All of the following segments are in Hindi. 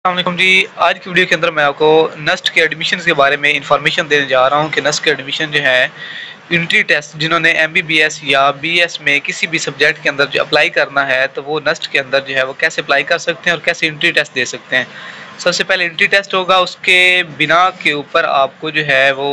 अस्सलामुअलैकुम जी। आज की वीडियो के अंदर मैं आपको नस्ट के एडमिशन के बारे में इंफॉर्मेशन देने जा रहा हूं कि नस्ट के एडमिशन जो है यूनिटी टेस्ट जिन्होंने एमबीबीएस या बीएस में किसी भी सब्जेक्ट के अंदर जो अप्लाई करना है तो वो नस्ट के अंदर जो है वो कैसे अप्लाई कर सकते हैं और कैसे यूनिटी टेस्ट दे सकते हैं। सबसे पहले यूनिटी टेस्ट होगा, उसके बिना के ऊपर आपको जो है वो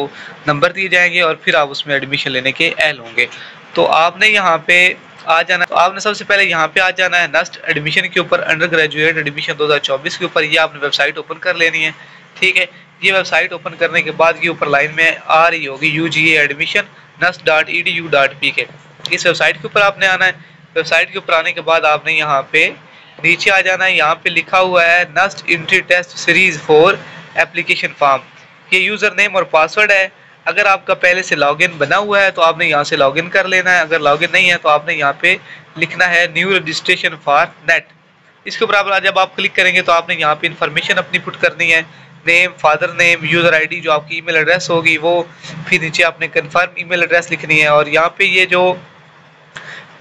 नंबर दिए जाएंगे और फिर आप उसमें एडमिशन लेने के एहल होंगे। तो आपने यहाँ पे आ जाना, तो आपने सबसे पहले यहाँ पे आ जाना है नस्ट एडमिशन के ऊपर, अंडर ग्रेजुएट एडमिशन 2024 के ऊपर। ये आपने वेबसाइट ओपन कर लेनी है, ठीक है। ये वेबसाइट ओपन करने के बाद ये ऊपर लाइन में आ रही होगी UGA एडमिशन nust.edu.pk। इस वेबसाइट के ऊपर आपने आना है। वेबसाइट के ऊपर आने के बाद आपने यहाँ पे नीचे आ जाना है। यहाँ पे लिखा हुआ है NEST entry test series 4 application form. ये यूज़र नेम और पासवर्ड है। अगर आपका पहले से लॉगिन बना हुआ है तो आपने यहाँ से लॉगिन कर लेना है। अगर लॉगिन नहीं है तो आपने यहाँ पे लिखना है न्यू रजिस्ट्रेशन फॉर नेट। इसके ऊपर आप जब आप क्लिक करेंगे तो आपने यहाँ पे इन्फॉर्मेशन अपनी पुट करनी है, name, father name, user ID, जो आपकी ईमेल एड्रेस होगी वो, फिर नीचे आपने कंफर्म ईमेल एड्रेस लिखनी है और यहाँ पे ये जो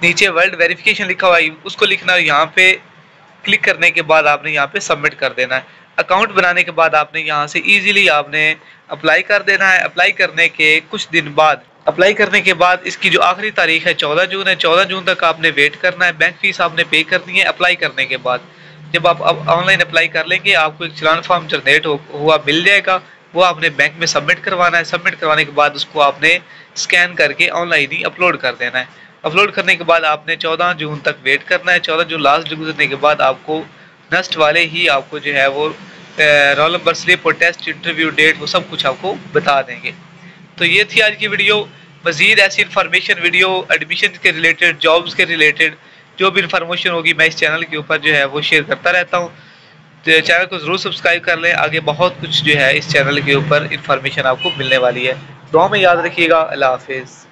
नीचे वर्ल्ड वेरिफिकेशन लिखा हुआ है उसको लिखना है। यहाँ पे क्लिक करने के बाद आपने यहाँ पे सबमिट कर देना है। अकाउंट बनाने के बाद आपने यहाँ से इजीली आपने अप्लाई कर देना है। अप्लाई करने के कुछ दिन बाद, अप्लाई करने के बाद इसकी जो आखिरी तारीख है 14 जून है। 14 जून तक आपने वेट करना है। बैंक फीस आपने पे करनी है अप्लाई करने के बाद। जब आप ऑनलाइन अप्लाई कर लेंगे आपको एक चलान फॉर्म जनरेट हुआ मिल जाएगा, वो आपने बैंक में सबमिट करवाना है। सबमिट करवाने के बाद उसको आपने स्कैन करके ऑनलाइन ही अपलोड कर देना है। अपलोड करने के बाद आपने 14 जून तक वेट करना है। 14 जून लास्ट गुजरने के बाद आपको नस्ट वाले ही आपको जो है वो रोल नंबर स्लिप और टेस्ट इंटरव्यू डेट वो सब कुछ आपको बता देंगे। तो ये थी आज की वीडियो। मज़ीद ऐसी इन्फॉर्मेशन वीडियो एडमिशन के रिलेटेड, जॉब्स के रिलेटेड जो भी इन्फॉर्मेशन होगी मैं इस चैनल के ऊपर जो है वो शेयर करता रहता हूँ। तो चैनल को ज़रूर सब्सक्राइब कर लें। आगे बहुत कुछ जो है इस चैनल के ऊपर इन्फॉर्मेशन आपको मिलने वाली है। दुआ में याद रखिएगा। अल्लाह हाफिज़।